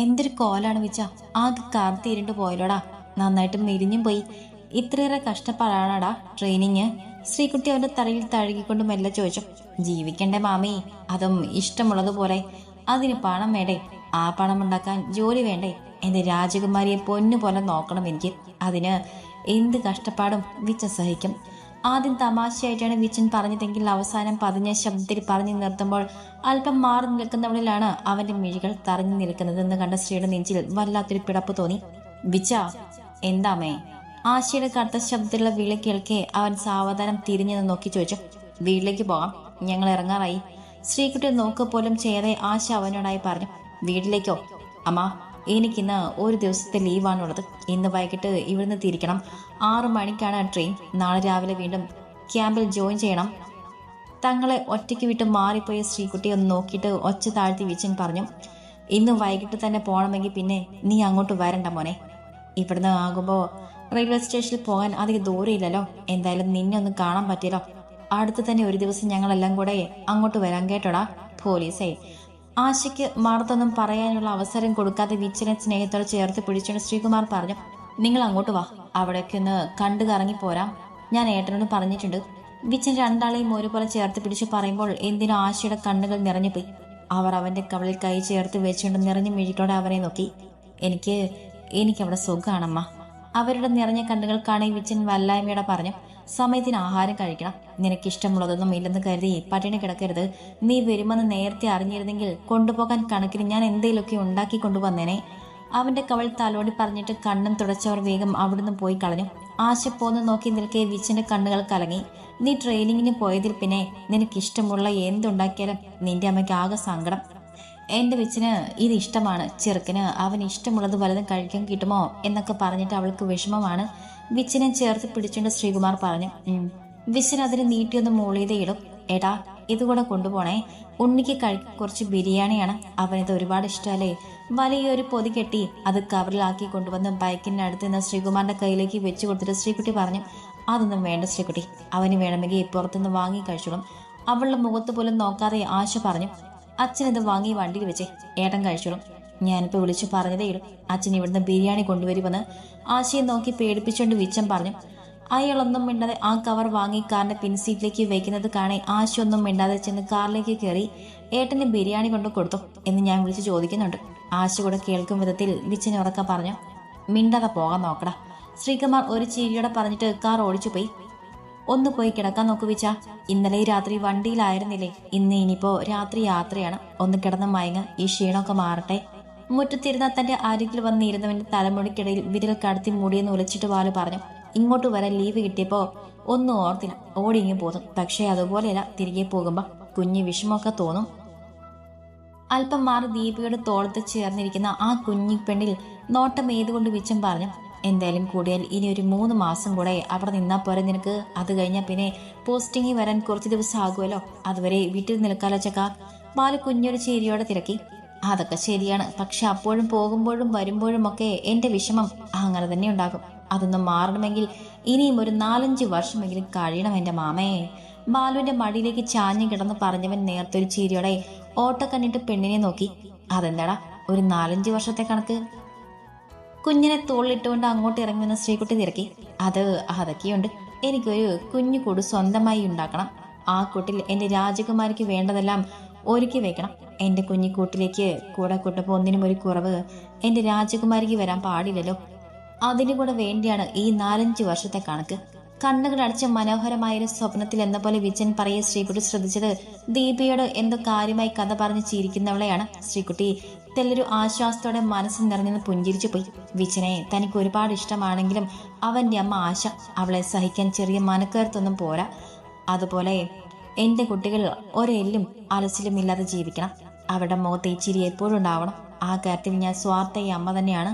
എന്തൊരു കോലാണ് വെച്ച ആകെ കാർത്തിരുണ്ട് പോയല്ലോടാ. നന്നായിട്ട് മെലിഞ്ഞും പോയി. ഇത്രയേറെ കഷ്ടപ്പാടാണാടാ ട്രെയിനിങ്. ശ്രീകുട്ടി അവന്റെ തലയിൽ തഴുകിക്കൊണ്ട് മെല്ലെ ചോദിച്ചു. ജീവിക്കണ്ടേ മാമി, അതും ഇഷ്ടമുള്ളതുപോലെ. അതിന് പണം വേണ്ടേ? ആ പണം ഉണ്ടാക്കാൻ ജോലി വേണ്ടേ? എന്റെ രാജകുമാരിയെ പൊന്നുപോലെ നോക്കണം എനിക്ക്. അതിന് എന്ത് കഷ്ടപ്പാടും വിച്ച സഹിക്കും. ആദ്യം തമാശയായിട്ടാണ് വിച്ചൻ പറഞ്ഞതെങ്കിൽ അവസാനം പതിഞ്ഞ ശബ്ദത്തിൽ പറഞ്ഞു നിർത്തുമ്പോൾ അല്പം മാറി നിൽക്കുന്നവളിലാണ് അവന്റെ മിഴികൾ തറഞ്ഞു നിൽക്കുന്നതെന്ന് കണ്ട ശ്രീയുടെ നെഞ്ചിൽ വല്ലാത്തൊരു പിടപ്പ് തോന്നി. വിച്ച, എന്താമേ? ആശയുടെ കടുത്ത ശബ്ദത്തിലുള്ള വിളി കേൾക്കെ അവൻ സാവധാനം തിരിഞ്ഞു നോക്കി ചോദിച്ചു. വീട്ടിലേക്ക് പോകാം, ഞങ്ങൾ ഇറങ്ങാറായി. ശ്രീകുട്ടി നോക്ക് പോലും ചെയ്യാതെ ആശ അവനോടായി പറഞ്ഞു. വീട്ടിലേക്കോ? അമ്മ, എനിക്കിന്ന് ഒരു ദിവസത്തെ ലീവാണുള്ളത്. ഇന്ന് വൈകിട്ട് ഇവിടുന്ന് തിരിക്കണം. 6 മണിക്കാണ് ട്രെയിൻ. നാളെ രാവിലെ വീണ്ടും ക്യാമ്പിൽ ജോയിൻ ചെയ്യണം. തങ്ങളെ ഒറ്റയ്ക്ക് വിട്ട് മാറിപ്പോയ ശ്രീകുട്ടി ഒന്ന് നോക്കിയിട്ട് ഒച്ച താഴ്ത്തി വിച്ചൻ പറഞ്ഞു. ഇന്ന് വൈകിട്ട് തന്നെ പോകണമെങ്കിൽ പിന്നെ നീ അങ്ങോട്ട് വരണ്ട മോനെ. ഇവിടുന്ന് ആകുമ്പോൾ റെയിൽവേ സ്റ്റേഷനിൽ പോകാൻ അധികം ദൂരമില്ലല്ലോ. എന്തായാലും നിന്നെ ഒന്ന് കാണാൻ പറ്റിയല്ലോ. അടുത്ത് തന്നെ ഒരു ദിവസം ഞങ്ങളെല്ലാം കൂടെ അങ്ങോട്ട് വരാൻ കേട്ടോടാ. പോലീസേ. ആശയ്ക്ക് മറുത്തൊന്നും പറയാനുള്ള അവസരം കൊടുക്കാതെ വിച്ചനെ സ്നേഹത്തോടെ ചേർത്ത് പിടിച്ചുകൊണ്ട് ശ്രീകുമാർ പറഞ്ഞു. നിങ്ങൾ അങ്ങോട്ട് വാ, അവിടേക്ക് ഒന്ന് കണ്ടു കറങ്ങി പോരാം. ഞാൻ ഏട്ടനോട് പറഞ്ഞിട്ടുണ്ട്. വിച്ചൻ രണ്ടാളെയും ഒരുപോലെ ചേർത്ത് പിടിച്ച് പറയുമ്പോൾ എന്തിനോ ആശയുടെ കണ്ണുകൾ നിറഞ്ഞുപോയി. അവർ അവന്റെ കവളിൽ കൈ ചേർത്ത് വെച്ചുകൊണ്ട് നിറഞ്ഞ മിഴികളോടെ അവനെ നോക്കി. എനിക്കവിടെ സുഖാണമ്മ. അവരുടെ നിറഞ്ഞ കണ്ണുകൾ കാണി വിച്ചൻ വല്ലായ്മയോടെ പറഞ്ഞു. സമയത്തിന് ആഹാരം കഴിക്കണം. നിനക്കിഷ്ടമുള്ളതൊന്നും ഇല്ലെന്ന് കരുതി പട്ടിണി കിടക്കരുത്. നീ വരുമെന്ന് നേരത്തെ അറിഞ്ഞിരുന്നെങ്കിൽ കൊണ്ടുപോകാൻ കണക്കിന് ഞാൻ എന്തെങ്കിലുമൊക്കെ ഉണ്ടാക്കി കൊണ്ടുവന്നേനെ. അവന്റെ കവൾ തലോടി പറഞ്ഞിട്ട് കണ്ണും തുടച്ചവർ വേഗം അവിടുന്ന് പോയി കളഞ്ഞു. ആശ പോന്ന് നോക്കി നിൽക്കെ വിച്ചന്റെ കണ്ണുകൾ കലങ്ങി. നീ ട്രെയിനിങ്ങിന് പോയതിൽ പിന്നെ നിനക്കിഷ്ടമുള്ള എന്തുണ്ടാക്കിയാലും നിന്റെ അമ്മയ്ക്ക് ആകെ സങ്കടം. എന്റെ വിച്ചന് ഇത് ഇഷ്ടമാണ്. ചെറുക്കന് അവന് ഇഷ്ടമുള്ളത് വലുതും കഴിക്കാൻ കിട്ടുമോ എന്നൊക്കെ പറഞ്ഞിട്ട് അവൾക്ക് വിഷമമാണ്. വിച്ചനെ ചേർത്ത് പിടിച്ചുകൊണ്ട് ശ്രീകുമാർ പറഞ്ഞു. വിച്ചൻ അതിന് നീട്ടിയൊന്ന് മൂളിയതേ ഇടും. എടാ, ഇതുകൂടെ കൊണ്ടുപോണേ. ഉണ്ണിക്ക് കുറച്ച് ബിരിയാണിയാണ്. അവനിത് ഒരുപാട് ഇഷ്ടമല്ലേ. വലിയൊരു പൊതി കെട്ടി അത് കവറിലാക്കി കൊണ്ടുവന്ന് ബൈക്കിന്റെ അടുത്ത് നിന്ന് ശ്രീകുമാറിന്റെ കയ്യിലേക്ക് വെച്ചു കൊടുത്തിട്ട് ശ്രീകുട്ടി പറഞ്ഞു. അതൊന്നും വേണ്ട ശ്രീകുട്ടി, അവന് വേണമെങ്കിൽ പുറത്തുനിന്ന് വാങ്ങി കഴിച്ചോളും. അവളുടെ മുഖത്ത് പോലും നോക്കാതെ ആശ പറഞ്ഞു. അച്ഛനിത് വാങ്ങി വണ്ടിയിൽ വെച്ചേ, ഏട്ടൻ കഴിച്ചോളും. ഞാനിപ്പോൾ വിളിച്ചു പറഞ്ഞതേ ഇടും. അച്ഛൻ ഇവിടുന്ന് ബിരിയാണി കൊണ്ടുവരുമെന്ന് ആശയെ നോക്കി പേടിപ്പിച്ചുകൊണ്ട് വിച്ചൻ പറഞ്ഞു. അയാളൊന്നും മിണ്ടാതെ ആ കവർ വാങ്ങി കാറിന്റെ പിൻസീറ്റിലേക്ക് വെക്കുന്നത് കാണേ ആശയൊന്നും മിണ്ടാതെ ചെന്ന് കാറിലേക്ക് കയറി. ഏട്ടന് ബിരിയാണി കൊണ്ട് കൊടുത്തു എന്ന് ഞാൻ വിളിച്ച് ചോദിക്കുന്നുണ്ട്. ആശ കൂടെ കേൾക്കും വിധത്തിൽ വിച്ചനെ ഉറക്കം പറഞ്ഞു. മിണ്ടാതെ പോകാൻ നോക്കടാ. ശ്രീകുമാർ ഒരു ചിരിയോടെ പറഞ്ഞിട്ട് കാർ ഓടിച്ചു പോയി. ഒന്ന് പോയി കിടക്കാൻ നോക്കു വിച്ച. ഇന്നലെ രാത്രി വണ്ടിയിലായിരുന്നില്ലേ? ഇനിയിപ്പോ രാത്രി യാത്രയാണ്. ഒന്ന് കിടന്ന് മയങ്ങ, ഈ ക്ഷീണമൊക്കെ മാറട്ടെ. മുറ്റത്തിരുന്ന തന്റെ അരികിൽ വന്നിരുന്നവന്റെ തലമുടിക്കിടയിൽ വിരൽ കടത്തി മൂടിയെന്ന് ഉലച്ചിട്ട് വാല് പറഞ്ഞു. ഇങ്ങോട്ട് വരാൻ ലീവ് കിട്ടിയപ്പോ ഒന്നും ഓർത്തില്ല, ഓടിങ്ങി പോതും. പക്ഷേ അതുപോലെയല്ല, തിരികെ പോകുമ്പോ കുഞ്ഞു വിഷമമൊക്കെ തോന്നും. അല്പം മാറി ദീപയുടെ തോളത്ത് ചേർന്നിരിക്കുന്ന ആ കുഞ്ഞി പെണ്ണിൽ നോട്ടം ഏതുകൊണ്ട് വിച്ചം പറഞ്ഞു. എന്തായാലും കൂടിയാൽ ഇനി ഒരു 3 മാസം കൂടെ അവിടെ നിന്നാ പോരെ നിനക്ക്. അത് കഴിഞ്ഞാൽ പിന്നെ പോസ്റ്റിംഗിൽ വരാൻ കുറച്ച് ദിവസം ആകുമല്ലോ. അതുവരെ വീട്ടിൽ നിൽക്കാലോ ചക്ക. ബാലു കുഞ്ഞൊരു ചേരിയോടെ തിരക്കി. അതൊക്കെ ശരിയാണ്. പക്ഷെ അപ്പോഴും പോകുമ്പോഴും വരുമ്പോഴും ഒക്കെ എന്റെ വിഷമം അങ്ങനെ തന്നെ ഉണ്ടാകും. അതൊന്നും മാറണമെങ്കിൽ ഇനിയും ഒരു 4-5 വർഷമെങ്കിലും കഴിയണം എന്റെ മാമയെ. ബാലുവിന്റെ മടിയിലേക്ക് ചാഞ്ഞു കിടന്ന് പറഞ്ഞവൻ നേർത്തൊരു ചീരിയോടെ ഓട്ട കണ്ടിട്ട് പെണ്ണിനെ നോക്കി. അതെന്താടാ ഒരു 4-5 വർഷത്തെ കണക്ക്? കുഞ്ഞിനെ തോളിലിട്ടുകൊണ്ട് അങ്ങോട്ട് ഇറങ്ങി വന്ന ശ്രീകുട്ടി തിരക്കി. അതൊക്കെയുണ്ട്. എനിക്കൊരു കുഞ്ഞു കൂട് സ്വന്തമായി ഉണ്ടാക്കണം. ആ കൂട്ടിൽ എന്റെ രാജകുമാരിക്ക് വേണ്ടതെല്ലാം ഒരുക്കി വെക്കണം. എന്റെ കുഞ്ഞിക്കൂട്ടിലേക്ക് കൂടെ കൊണ്ടുപോ ഒന്നിനും ഒരു കുറവ് എന്റെ രാജകുമാരിക്ക് വരാൻ പാടില്ലല്ലോ. അതിനു കൂടെ വേണ്ടിയാണ് ഈ 4-5 വർഷത്തെ കണക്ക്. കണ്ണുകൾ അടച്ച മനോഹരമായൊരു സ്വപ്നത്തിൽ എന്ന പോലെ വിച്ചൻ പറയെ ശ്രീകുട്ടി ശ്രദ്ധിച്ചത് ദീപയോട് എന്തോ കാര്യമായി കഥ പറഞ്ഞ് ചിരിക്കുന്നവളെയാണ്. ശ്രീകുട്ടി തെല്ലൊരു ആശ്വാസത്തോടെ മനസ്സിൽ നിറഞ്ഞെന്ന് പുഞ്ചിരിച്ചു പോയി. വിച്ചനെ തനിക്ക് ഒരുപാട് ഇഷ്ടമാണെങ്കിലും അവന്റെ അമ്മ ആശ, അവളെ സഹിക്കാൻ ചെറിയ മനക്കരുത്തൊന്നും പോരാ. അതുപോലെ എന്റെ കുട്ടികൾ ഒരെല്ലും അലച്ചിലും ഇല്ലാതെ ജീവിക്കണം. അവരുടെ മുഖത്ത് ഈ ചിരി എപ്പോഴും ഉണ്ടാവണം. ആ കാര്യത്തിൽ ഞാൻ സ്വാർത്ഥയ അമ്മ തന്നെയാണ്.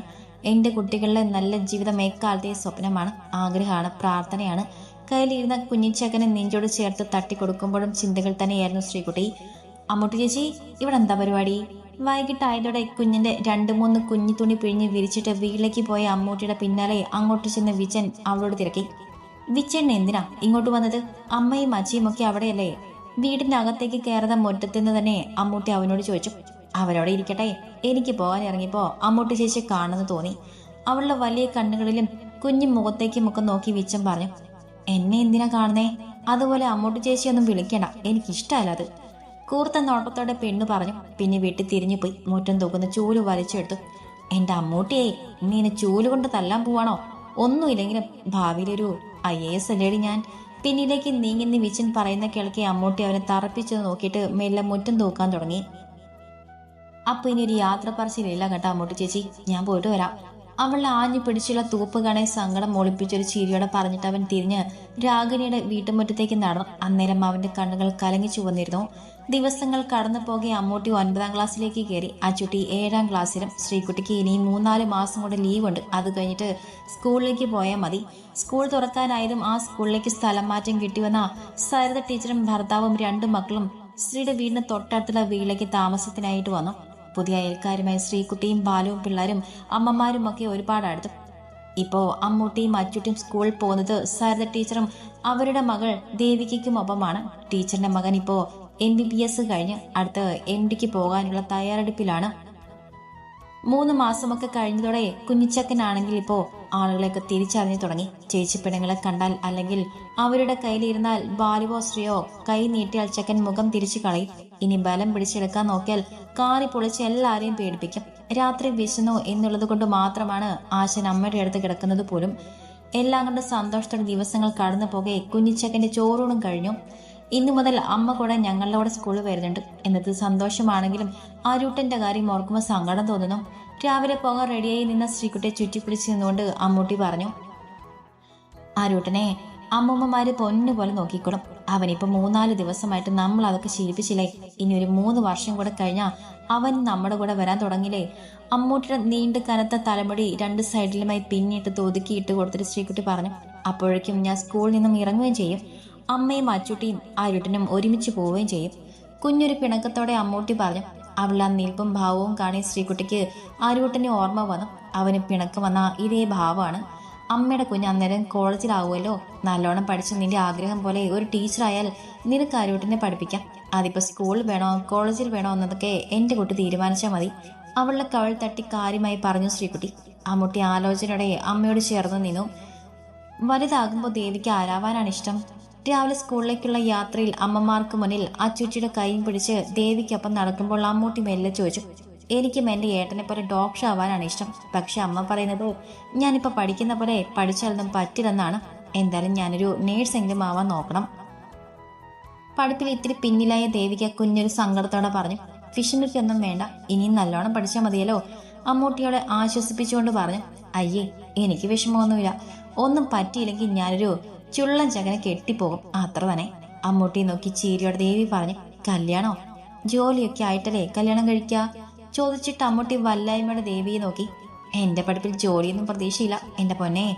എന്റെ കുട്ടികളുടെ നല്ല ജീവിതം എക്കാലത്തെ സ്വപ്നമാണ്, ആഗ്രഹമാണ്, പ്രാർത്ഥനയാണ്. കയ്യിലിരുന്ന കുഞ്ഞിച്ചക്കനെ നെഞ്ചോട് ചേർത്ത് തട്ടിക്കൊടുക്കുമ്പോഴും ചിന്തകൾ തന്നെയായിരുന്നു ശ്രീകുട്ടി. അമ്മൂട്ടി ചേച്ചി, ഇവിടെ എന്താ പരിപാടി? വൈകിട്ടായതോടെ കുഞ്ഞിന്റെ 2-3 കുഞ്ഞി തുണി പിഴിഞ്ഞ് വിരിച്ചിട്ട് വീട്ടിലേക്ക് പോയ അമ്മൂട്ടിയുടെ പിന്നാലെ അങ്ങോട്ട് ചെന്ന് വിച്ചൻ അവളോട് തിരക്കി. വിച്ചൻ എന്തിനാ ഇങ്ങോട്ട് വന്നത്? അമ്മയും അച്ഛയും ഒക്കെ അവിടെയല്ലേ? വീടിന്റെ അകത്തേക്ക് കയറുന്ന മുറ്റത്തുനിന്ന് തന്നെ അമ്മൂട്ടി അവനോട് ചോദിച്ചു. അവരോടെ ഇരിക്കട്ടെ. എനിക്ക് പോകാൻ ഇറങ്ങിയപ്പോ അമ്മൂട്ടി ചേച്ചി കാണുന്നു തോന്നി. അവളുടെ വലിയ കണ്ണുകളിലും കുഞ്ഞു മുഖത്തേക്കും ഒക്കെ നോക്കി വിച്ചം പറഞ്ഞു, എന്നെ എന്തിനാ കാണുന്നേ? അതുപോലെ അമ്മൂട്ടി ചേച്ചിയൊന്നും വിളിക്കണ്ട, എനിക്കിഷ്ടമല്ല അത്. കൂർത്ത നോട്ടത്തോടെ പെണ്ണു പറഞ്ഞു. പിന്നെ വീട്ടിൽ തിരിഞ്ഞു പോയി മുറ്റം തൂക്കുന്ന ചൂല് വലിച്ചെടുത്തു. എന്റെ അമ്മൂട്ടിയെ നീ എന്നെ ചൂല് കൊണ്ട് തല്ലാൻ പോവാണോ? ഒന്നുമില്ലെങ്കിലും ഭാവിയിലൊരു IAS അല്ലേടി ഞാൻ. പിന്നിലേക്ക് നീങ്ങി വിച്ചൻ പറയുന്ന കേൾക്കെ അമ്മൂട്ടി അവനെ തറപ്പിച്ചത് നോക്കിയിട്ട് മെല്ലെ മുറ്റം തൂക്കാൻ തുടങ്ങി. അപ്പൊ ഇനി ഒരു യാത്ര പറച്ചിലില്ല കേട്ടോ അമ്മൂട്ടി ചേച്ചി, ഞാൻ പോയിട്ട് വരാം. അവളെ ആഞ്ഞു പിടിച്ചുള്ള തൂപ്പ് കാണെ സങ്കടം ഒളിപ്പിച്ചൊരു ചിരിയോടെ പറഞ്ഞിട്ട് അവൻ തിരിഞ്ഞ് രാഗിണിയുടെ വീട്ടുമുറ്റത്തേക്ക് നടന്നു. അന്നേരം അവന്റെ കണ്ണുകൾ കലങ്ങി ചുവന്നിരുന്നു. ദിവസങ്ങൾ കടന്നു പോകെ അമ്മൂട്ടി 9ാം ക്ലാസ്സിലേക്ക് കയറി. അച്ചുട്ടി 7ാം ക്ലാസ്സിലും. ശ്രീകുട്ടിക്ക് ഇനിയും 3-4 മാസം കൊണ്ട് ലീവുണ്ട്. അത് കഴിഞ്ഞിട്ട് സ്കൂളിലേക്ക് പോയാൽ മതി. സ്കൂൾ തുറക്കാനായതും ആ സ്കൂളിലേക്ക് സ്ഥലം മാറ്റം കിട്ടിവന്ന സരിത ടീച്ചറും ഭർത്താവും 2 മക്കളും ശ്രീയുടെ വീടിന് തൊട്ടടുത്തുള്ള വീട്ടിലേക്ക് താമസത്തിനായിട്ട് വന്നു. പുതിയ അയൽക്കാരുമായി ശ്രീകുട്ടിയും ബാലുവും പിള്ളേരും അമ്മമാരും ഒക്കെ ഒരുപാട് അടുത്തു. ഇപ്പോ അമ്മൂട്ടിയും അച്ചുട്ടിയും സ്കൂളിൽ പോകുന്നത് സരിത ടീച്ചറും അവരുടെ മകൾ ദേവികയ്ക്കും ഒപ്പമാണ്. ടീച്ചറിന്റെ മകൻ ഇപ്പോ MBBS കഴിഞ്ഞ് അടുത്ത് MDക്ക് പോകാനുള്ള തയ്യാറെടുപ്പിലാണ്. 3 മാസമൊക്കെ കഴിഞ്ഞതോടെ കുഞ്ഞിച്ചക്കനാണെങ്കിൽ ഇപ്പോ ആളുകളെയൊക്കെ തിരിച്ചറിഞ്ഞു തുടങ്ങി. ചേച്ചിപ്പിണങ്ങളെ കണ്ടാൽ അല്ലെങ്കിൽ അവരുടെ കയ്യിലിരുന്നാൽ ബാലുവോ ശ്രീയോ കൈ നീട്ടിയാൽ ചക്കൻ മുഖം തിരിച്ചു കളയും. ഇനി ബലം പിടിച്ചെടുക്കാൻ നോക്കിയാൽ കാറി പൊളിച്ച് എല്ലാരെയും പേടിപ്പിക്കും. രാത്രി വിശന്നു എന്നുള്ളത് കൊണ്ട് മാത്രമാണ് ആശൻ അമ്മയുടെ അടുത്ത് കിടക്കുന്നത് പോലും. എല്ലാം കൊണ്ട് സന്തോഷത്തോടെ ദിവസങ്ങൾ കടന്നു പോകെ കുഞ്ഞിച്ചക്കന്റെ ചോറൂണും കഴിഞ്ഞു. ഇന്നു മുതൽ അമ്മ കൂടെ ഞങ്ങളുടെ കൂടെ സ്കൂളിൽ വരുന്നുണ്ട് എന്നത് സന്തോഷമാണെങ്കിലും ആരൂട്ടന്റെ കാര്യം ഓർക്കുമ്പോൾ സങ്കടം തോന്നുന്നു. രാവിലെ പോകാൻ റെഡിയായി നിന്ന ശ്രീകുട്ടിയെ ചുറ്റിപ്പിടിച്ച് നിന്നുകൊണ്ട് അമ്മൂട്ടി പറഞ്ഞു, ആരൂട്ടനെ അമ്മൂമ്മമാര് പൊന്നുപോലെ നോക്കിക്കോളും. അവനിപ്പോ 3-4 ദിവസമായിട്ട് നമ്മൾ അതൊക്കെ ശീലിപ്പിച്ചില്ലേ. ഇനി ഒരു 3 വർഷം കൂടെ കഴിഞ്ഞാൽ അവൻ നമ്മുടെ കൂടെ വരാൻ തുടങ്ങില്ലേ. അമ്മൂട്ടിയുടെ നീണ്ട് കനത്ത തലമുടി 2 സൈഡിലുമായി പിന്നിട്ട് ഒതുക്കിയിട്ട് കൊടുത്തിട്ട് ശ്രീകുട്ടി പറഞ്ഞു, അപ്പോഴേക്കും ഞാൻ സ്കൂളിൽ നിന്നും ഇറങ്ങുകയും ചെയ്യും. അമ്മയും അച്ചുട്ടിയും ആരൂട്ടനും ഒരുമിച്ച് പോവുകയും ചെയ്യും. കുഞ്ഞൊരു പിണക്കത്തോടെ അമ്മൂട്ടി പറഞ്ഞു. അവൾ ആ നിൽപ്പും ഭാവവും കാണി ശ്രീകുട്ടിക്ക് ആരൂട്ടനെ ഓർമ്മ വന്നു. അവന് പിണക്കം വന്ന ഇതേ ഭാവമാണ്. അമ്മയുടെ കുഞ്ഞ് അന്നേരം കോളേജിലാവുമല്ലോ. നല്ലോണം പഠിച്ച് നിന്റെ ആഗ്രഹം പോലെ ഒരു ടീച്ചറായാൽ നിനക്ക് ആരൂട്ടനെ പഠിപ്പിക്കാം. അതിപ്പോ സ്കൂളിൽ വേണോ കോളേജിൽ വേണോ എന്നതൊക്കെ എന്റെ കുട്ടി തീരുമാനിച്ചാൽ മതി. അവളുടെ കവൾ തട്ടി കാര്യമായി പറഞ്ഞു ശ്രീകുട്ടി. അമ്മൂട്ടി ആലോചനയോടെ അമ്മയോട് ചേർന്ന് നിന്നു. വലുതാകുമ്പോൾ ദേവിക്ക് ആരാവാനാണ് ഇഷ്ടം? രാവിലെ സ്കൂളിലേക്കുള്ള യാത്രയിൽ അമ്മമാർക്ക് മുന്നിൽ അച്ചുച്ചിയുടെ കൈയും പിടിച്ച് ദേവിക്കൊപ്പം നടക്കുമ്പോൾ അമ്മൂട്ടി മെല്ലെ ചോദിച്ചു, എനിക്കും എൻ്റെ ഏട്ടനെ പോലെ ഡോക്ടർ ആവാനാണ് ഇഷ്ടം. പക്ഷെ അമ്മ പറയുന്നത് ഞാനിപ്പോ പഠിക്കുന്ന പോലെ പഠിച്ചാലൊന്നും പറ്റില്ലെന്നാണ്. എന്തായാലും ഞാനൊരു നേഴ്സെങ്കിലും ആവാൻ നോക്കണം. പഠിപ്പിൽ ഇത്തിരി പിന്നിലായ ദേവിക കുഞ്ഞൊരു സങ്കടത്തോടെ പറഞ്ഞു, ഫിഷനൊന്നും വേണ്ട, ഇനിയും നല്ലോണം പഠിച്ചാൽ മതിയല്ലോ. അമ്മൂട്ടിയോടെ ആശ്വസിപ്പിച്ചുകൊണ്ട് പറഞ്ഞു, അയ്യേ എനിക്ക് വിഷമമൊന്നുമില്ല. ഒന്നും പറ്റിയില്ലെങ്കിൽ ഞാനൊരു ചുള്ളൻ ചകനെ കെട്ടിപ്പോകും, അത്ര തന്നെ. അമ്മൂട്ടി നോക്കി ചീരിയോടെ ദേവി പറഞ്ഞു, കല്യാണോ? ജോലിയൊക്കെ ആയിട്ടല്ലേ കല്യാണം കഴിക്കുക? ചോദിച്ചിട്ട് അമ്മൂട്ടി വല്ലായ്മയുടെ ദേവിയെ നോക്കി. എന്റെ പഠിപ്പിൽ ജോലിയൊന്നും പ്രതീക്ഷയില്ല എന്റെ പൊന്നെ.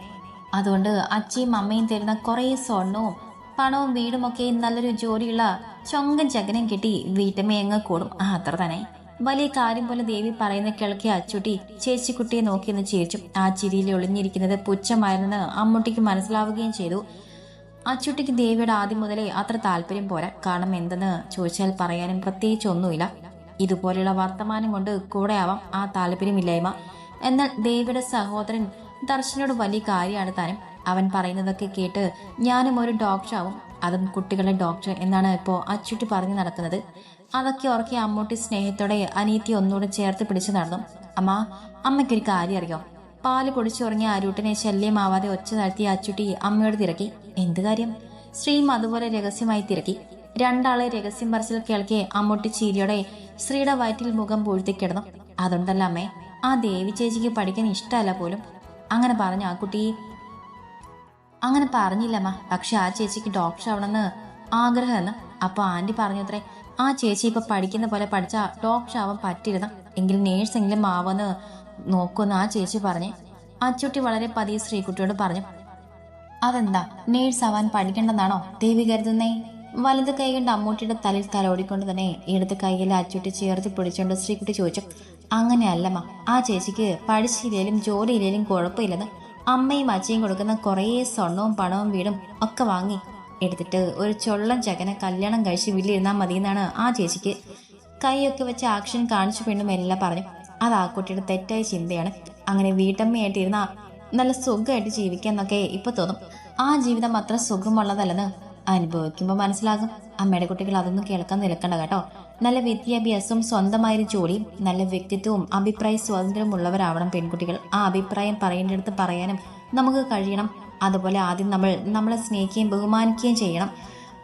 അതുകൊണ്ട് അച്ഛയും അമ്മയും തരുന്ന കുറേ സ്വർണവും പണവും വീടുമൊക്കെ നല്ലൊരു ജോലിയുള്ള ചൊങ്കൻ ചകനം കെട്ടി വീട്ടമ്മയങ്ങ് കൂടും, അത്ര തന്നെ. വലിയ കാര്യം പോലെ ദേവി പറയുന്ന കിളക്കി അച്ചുട്ടി ചേച്ചിക്കുട്ടിയെ നോക്കിയെന്ന് ചിരിച്ചു. ആ ചിരിയിൽ ഒളിഞ്ഞിരിക്കുന്നത് പുച്ഛമായിരുന്നെന്ന് അമ്മൂട്ടിക്ക് മനസ്സിലാവുകയും ചെയ്തു. അച്ചുട്ടിക്ക് ദേവിയുടെ ആദ്യം മുതലേ അത്ര താല്പര്യം പോരാ. കാരണം എന്തെന്ന് ചോദിച്ചാൽ പറയാനും പ്രത്യേകിച്ച് ഒന്നുമില്ല. ഇതുപോലെയുള്ള വർത്തമാനം കൊണ്ട് കൂടെ ആവാം ആ താല്പര്യമില്ലായ്മ. എന്നാൽ ദേവിയുടെ സഹോദരൻ ദർശനോട് വലിയ കാര്യമാണ് താനും. അവൻ പറയുന്നതൊക്കെ കേട്ട് ഞാനും ഒരു ഡോക്ടറാവും, അതും കുട്ടികളുടെ ഡോക്ടർ എന്നാണ് ഇപ്പോൾ അച്ചുട്ടി പറഞ്ഞു നടക്കുന്നത്. അതൊക്കെ ഓർക്കി അമ്മൂട്ടി സ്നേഹത്തോടെ അനിയത്തി ഒന്നുകൂടെ ചേർത്ത് പിടിച്ചു നടന്നു. അമ്മയ്ക്കൊരു കാര്യം അറിയോ? പാല് കുടിച്ചുറങ്ങിയ ആരൂട്ടനെ ശല്യമാവാതെ ഒച്ച താഴ്ത്തിയ അച്ചുട്ടി അമ്മയോട് തിരക്കി. എന്ത് കാര്യം? ശ്രീയും അതുപോലെ രഹസ്യമായി തിരക്കി. 2 ആളെ രഹസ്യം പറച്ചിൽ കേൾക്കെ അമ്മൂട്ടി ചീരിയോടെ ശ്രീയുടെ വയറ്റിൽ മുഖം പൂഴ്ത്തിക്കിടന്നു. അതുകൊണ്ടല്ല അമ്മേ, ആ ദേവി ചേച്ചിക്ക് പഠിക്കാൻ ഇഷ്ടമല്ല പോലും. അങ്ങനെ പറഞ്ഞു ആ കുട്ടി? അങ്ങനെ പറഞ്ഞില്ലമ്മ, പക്ഷെ ആ ചേച്ചിക്ക് ഡോക്ടർ ആവണമെന്ന് ആഗ്രഹമെന്ന്. അപ്പൊ ആന്റി പറഞ്ഞത്രേ, ആ ചേച്ചി ഇപ്പൊ പഠിക്കുന്ന പോലെ പഠിച്ചാ ഡോക്ടർ ആവാൻ പറ്റിരുന്ന, എങ്കിൽ നേഴ്സെങ്കിലും ആവെന്ന് നോക്കുമെന്ന് ആ ചേച്ചി പറഞ്ഞേ. അച്ചുട്ടി വളരെ പതിയെ ശ്രീകുട്ടിയോട് പറഞ്ഞു. അതെന്താ നേഴ്സ് ആവാൻ പഠിക്കണ്ടെന്നാണോ ദേവി കരുതുന്നേ? വലത് കൈ കൊണ്ട് അമ്മൂട്ടിയുടെ തലയിൽ തലോടിക്കൊണ്ട് തന്നെ ഇടത് കൈയിൽ അച്ചുട്ടി ചേർത്ത് പിടിച്ചുകൊണ്ട് ശ്രീകുട്ടി ചോദിച്ചു. അങ്ങനെയല്ലമ്മ, ആ ചേച്ചിക്ക് പഠിച്ചില്ലേലും ജോലിയില്ലേലും കുഴപ്പമില്ലെന്ന്. അമ്മയും അച്ഛയും കൊടുക്കുന്ന കുറേ സ്വർണവും പണവും വീടും ഒക്കെ വാങ്ങി എടുത്തിട്ട് ഒരു ചൊള്ളൻ ചകനെ കല്യാണം കഴിച്ച് വീട്ടിലിരുന്നാൽ മതിയെന്നാണ് ആ ചേച്ചിക്ക്. കൈയൊക്കെ വെച്ച് ആക്ഷൻ കാണിച്ചു പെണ്ണും എല്ലാം പറഞ്ഞു. അത് ആ കുട്ടിയുടെ തെറ്റായ ചിന്തയാണ്. അങ്ങനെ വീട്ടമ്മയായിട്ടിരുന്ന നല്ല സുഖമായിട്ട് ജീവിക്കാന്നൊക്കെ ഇപ്പൊ തോന്നും. ആ ജീവിതം അത്ര സുഖമുള്ളതല്ലെന്ന് അനുഭവിക്കുമ്പോൾ മനസ്സിലാകും. അമ്മയുടെ കുട്ടികൾ അതൊന്നും കേൾക്കാൻ നിൽക്കണ്ട കേട്ടോ. നല്ല വിദ്യാഭ്യാസവും സ്വന്തമായൊരു ജോലിയും നല്ല വ്യക്തിത്വവും അഭിപ്രായ സ്വാതന്ത്ര്യവും ഉള്ളവരാവണം പെൺകുട്ടികൾ. ആ അഭിപ്രായം പറയേണ്ടടുത്ത് പറയാനും നമുക്ക് കഴിയണം. അതുപോലെ ആദ്യം നമ്മളെ സ്നേഹിക്കുകയും ബഹുമാനിക്കുകയും ചെയ്യണം.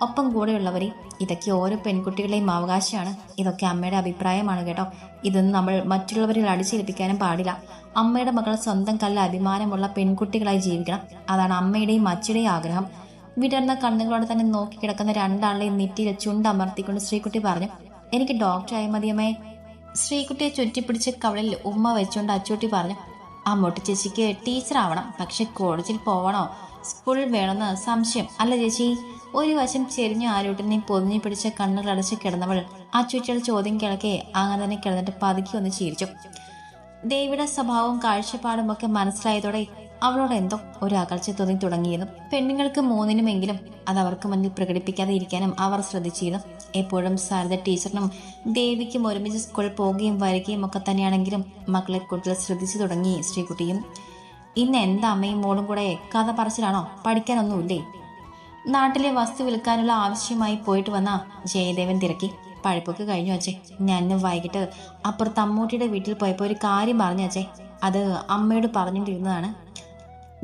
ഒപ്പം കൂടെയുള്ളവരെ. ഇതൊക്കെ ഓരോ പെൺകുട്ടികളുടെയും അവകാശമാണ്. ഇതൊക്കെ അമ്മയുടെ അഭിപ്രായമാണ് കേട്ടോ. ഇതൊന്നും നമ്മൾ മറ്റുള്ളവരിൽ അടിച്ചേൽപ്പിക്കാനും പാടില്ല. അമ്മയുടെ മകൾ സ്വന്തം കല്ല് അഭിമാനമുള്ള പെൺകുട്ടികളായി ജീവിക്കണം. അതാണ് അമ്മയുടെയും അച്ഛയുടെയും ആഗ്രഹം. വിടർന്ന കണ്ണുകളോടെ തന്നെ നോക്കി കിടക്കുന്ന രണ്ടാളെയും നെറ്റിയിൽ ചുണ്ടമർത്തിക്കൊണ്ട് ശ്രീകുട്ടി പറഞ്ഞു, എനിക്ക് ഡോക്ടറായ മതിയമ്മേ. ശ്രീകുട്ടിയെ ചുറ്റിപ്പിടിച്ച് കവളിൽ ഉമ്മ വെച്ചുകൊണ്ട് അച്ചൂട്ടി പറഞ്ഞു, അമ്മൂട്ടി ചേച്ചിക്ക് ടീച്ചറാവണം. പക്ഷെ കോളേജിൽ പോവണോ സ്കൂളിൽ വേണമെന്ന് സംശയം അല്ല ചേച്ചി? ഒരു വശം ചെരിഞ്ഞു ആരോട്ടിനെ പൊതിഞ്ഞു പിടിച്ച കണ്ണുകൾ അടച്ച് കിടന്നവൾ അച്ചൂറ്റിയുടെ ചോദ്യം കിളക്കെ അങ്ങനെ തന്നെ കിടന്നിട്ട് പതുക്കി ഒന്ന് ചിരിച്ചു. ദേവിയുടെ സ്വഭാവവും കാഴ്ചപ്പാടും ഒക്കെ മനസ്സിലായതോടെ അവളോട് എന്തോ ഒരു അകൽച്ച തോന്നി തുടങ്ങിയിരുന്നു. പെണ്ണുങ്ങൾക്ക് മൂന്നിനുമെങ്കിലും അത് അവർക്ക് മുന്നിൽ പ്രകടിപ്പിക്കാതെ ഇരിക്കാനും അവർ ശ്രദ്ധിച്ചിരുന്നു. എപ്പോഴും സാരദ ടീച്ചറിനും ദേവിക്കും ഒരുമിച്ച് സ്കൂളിൽ പോവുകയും വരികയും ഒക്കെ തന്നെയാണെങ്കിലും മക്കളെ കൂടുതൽ ശ്രദ്ധിച്ചു തുടങ്ങി ശ്രീകുട്ടിയും. ഇന്ന് എന്താ അമ്മയും മോളും കൂടെ കഥ പറച്ചിലാണോ? പഠിക്കാനൊന്നുമില്ലേ? നാട്ടിലെ വസ്തു വിൽക്കാനുള്ള ആവശ്യമായി പോയിട്ട് വന്ന ജയദേവൻ തിരക്കി. പഴുപ്പൊക്കെ കഴിഞ്ഞു അച്ഛേ. ഞാൻ വൈകിട്ട് അപ്പുറത്ത് അമ്മൂട്ടിയുടെ വീട്ടിൽ പോയപ്പോൾ ഒരു കാര്യം പറഞ്ഞു അച്ഛേ. അത് അമ്മയോട് പറഞ്ഞിട്ടിരുന്നതാണ്.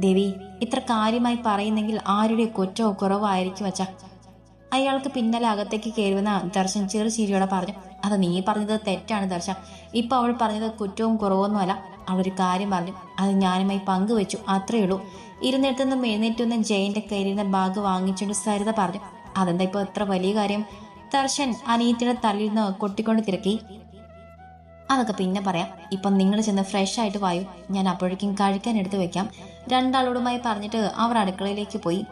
ദേവി, ഇത്ര കാര്യമായി പറയുന്നെങ്കിൽ ആരുടെ കുറ്റമോ കുറവോ ആയിരിക്കും അച്ഛാ. അയാൾക്ക് പിന്നാലെ അകത്തേക്ക് കയറുമെന്ന ദർശൻ ചെറു ചിരിയോടെ പറഞ്ഞു. അത് നീ പറഞ്ഞത് തെറ്റാണ് ദർശ. ഇപ്പൊ അവൾ പറഞ്ഞത് കുറ്റവും കുറവൊന്നുമല്ല. അവളൊരു കാര്യം പറഞ്ഞു, അത് ഞാനുമായി പങ്കുവെച്ചു, അത്രയേ ഉള്ളൂ. ഇരുന്നിടത്തുനിന്നും എഴുന്നേറ്റൊന്നും ജയന്റെ കയ്യിലിരുന്ന ബാഗ് വാങ്ങിച്ചുകൊണ്ട് സരിത പറഞ്ഞു. അതെന്താ ഇപ്പൊ എത്ര വലിയ കാര്യം? ദർശൻ അനിയത്തിയുടെ തലയിൽ നിന്ന് കൊട്ടിക്കൊണ്ട് തിരക്കി. അതൊക്കെ പിന്നെ പറയാം. ഇപ്പം നിങ്ങൾ ചെന്ന് ഫ്രഷ് ആയിട്ട് വായു, ഞാൻ അപ്പോഴേക്കും കഴിക്കാൻ എടുത്തു വെക്കാം. രണ്ടാളോടുമായി പറഞ്ഞിട്ട് അവർ അടുക്കളയിലേക്ക് പോയി.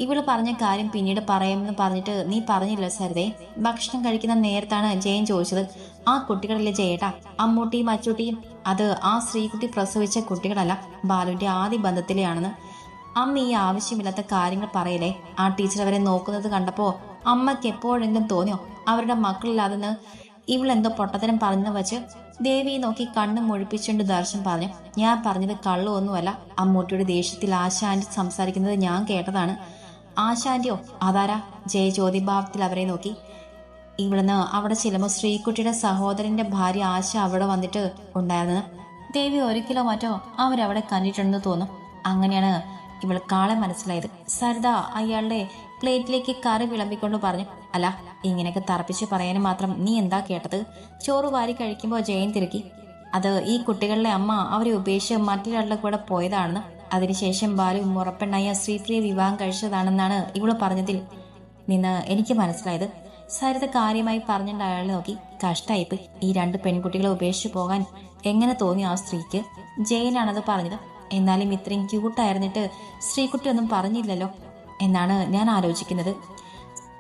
ഇവള് പറഞ്ഞ കാര്യം പിന്നീട് പറയാമെന്ന് പറഞ്ഞിട്ട് നീ പറഞ്ഞില്ല സരിതേ? ഭക്ഷണം കഴിക്കുന്ന നേരത്താണ് ജയൻ ചോദിച്ചത്. ആ കുട്ടികളല്ലേ ജയേട്ടാ, അമ്മൂട്ടിയും അച്ചൂട്ടിയും? അത് ആ ശ്രീകുട്ടി പ്രസവിച്ച കുട്ടികളല്ല, ബാലുവിന്റെ ആദ്യ ബന്ധത്തിലെയാണെന്ന്. അമ്മ ഈ ആവശ്യമില്ലാത്ത കാര്യങ്ങൾ പറയലേ. ആ ടീച്ചർ അവരെ നോക്കുന്നത് കണ്ടപ്പോ അമ്മയ്ക്ക് എപ്പോഴെങ്കിലും തോന്നിയോ അവരുടെ മക്കളില്ലാതെന്ന്? ഇവളെന്തോ പൊട്ടത്തരം പറഞ്ഞു വെച്ച് ദേവിയെ നോക്കി കണ്ണ് മുഴിപ്പിച്ചുകൊണ്ട് ദർശൻ പറഞ്ഞു. ഞാൻ പറഞ്ഞത് കള്ളുവൊന്നുമല്ല. അമ്മൂട്ടിയുടെ ദേഷ്യത്തിൽ ആശാന്റി സംസാരിക്കുന്നത് ഞാൻ കേട്ടതാണ്. ആശാന്റിയോ? അതാരാ? ജയ ചോദ്യഭാവത്തിൽ അവരെ നോക്കി. ഇവിടുന്ന് അവിടെ ചെല്ലുമ്പോൾ ശ്രീകുട്ടിയുടെ സഹോദരന്റെ ഭാര്യ ആശ അവിടെ വന്നിട്ട് ഉണ്ടായിരുന്നത്. ദേവി ഒരിക്കലോ മറ്റോ അവരവിടെ കണ്ടിട്ടുണ്ടെന്ന് തോന്നും. അങ്ങനെയാണ് ഇവൾ കാളെ മനസ്സിലായത്. സരിത അയാളുടെ പ്ലേറ്റിലേക്ക് കറി വിളമ്പിക്കൊണ്ട് പറഞ്ഞു. അല്ല, ഇങ്ങനെയൊക്കെ തറപ്പിച്ച് പറയാനും മാത്രം നീ എന്താ കേട്ടത്? ചോറ് വാരി കഴിക്കുമ്പോൾ ജയൻ തിരക്കി. അത് ഈ കുട്ടികളുടെ അമ്മ അവരെ ഉപേക്ഷിച്ച് മറ്റൊരാളുടെ കൂടെ പോയതാണെന്ന്. അതിനുശേഷം ബാലു മുറപ്പെണ്ണായ ശ്രീപ്രിയെ വിവാഹം കഴിച്ചതാണെന്നാണ് ഇവള് പറഞ്ഞതിൽ നിന്ന് എനിക്ക് മനസ്സിലായത്. സരിത കാര്യമായി പറഞ്ഞിട്ട് അയാളെ നോക്കി. കഷ്ടായിപ്പ്, ഈ രണ്ട് പെൺകുട്ടികളെ ഉപേക്ഷിച്ചു പോകാൻ എങ്ങനെ തോന്നി ആ സ്ത്രീക്ക്? ജയനാണത് പറഞ്ഞത്. എന്നാലും ഇത്രയും ക്യൂട്ടായിരുന്നിട്ട് ശ്രീകുട്ടി ഒന്നും പറഞ്ഞില്ലല്ലോ എന്നാണ് ഞാൻ ആലോചിക്കുന്നത്.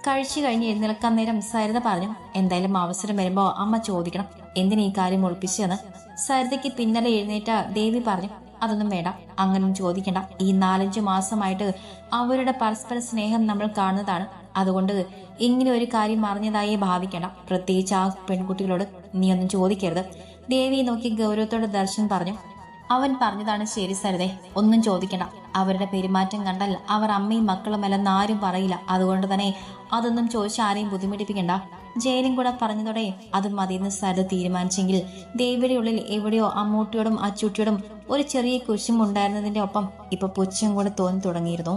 കഴിച്ചു കഴിഞ്ഞ് എഴുന്നേൽക്കാൻ നേരം സരിത പറഞ്ഞു. എന്തായാലും അവസരം വരുമ്പോ അമ്മ ചോദിക്കണം എന്തിനാ ഈ കാര്യം ഒളിപ്പിച്ചെന്ന്. സരിതയ്ക്ക് പിന്നാലെ എഴുന്നേറ്റ ദേവി പറഞ്ഞു. അതൊന്നും വേണ്ട, അങ്ങനെ ചോദിക്കണ്ട. ഈ 4-5 മാസമായിട്ട് അവരുടെ പരസ്പര സ്നേഹം നമ്മൾ കാണുന്നതാണ്. അതുകൊണ്ട് ഇങ്ങനെ ഒരു കാര്യം അറിഞ്ഞതായേ ഭാവിക്കണ്ട. പ്രത്യേകിച്ച് ആ പെൺകുട്ടികളോട് നീ ഒന്നും ചോദിക്കരുത്. ദേവിയെ നോക്കി ഗൗരവത്തോടെ ദർശൻ പറഞ്ഞു. അവൻ പറഞ്ഞതാണ് ശരി സരിതേ, ഒന്നും ചോദിക്കണ്ട. അവരുടെ പെരുമാറ്റം കണ്ടാൽ അവർ അമ്മയും മക്കളുമല്ലെന്ന് ആരും പറയില്ല. അതുകൊണ്ട് തന്നെ അതൊന്നും ചോദിച്ച് ആരെയും ബുദ്ധിമുട്ടിപ്പിക്കണ്ട. ജയനും കൂടെ പറഞ്ഞതോടെ അത് മതിയെന്ന് സരിത തീരുമാനിച്ചെങ്കിൽ ദേവിയുടെ ഉള്ളിൽ എവിടെയോ അമ്മൂട്ടിയോടും അച്ചൂട്ടിയോടും ഒരു ചെറിയ കുശും ഉണ്ടായിരുന്നതിന്റെ ഒപ്പം ഇപ്പൊ പുച്ഛം കൂടെ തോന്നി തുടങ്ങിയിരുന്നു.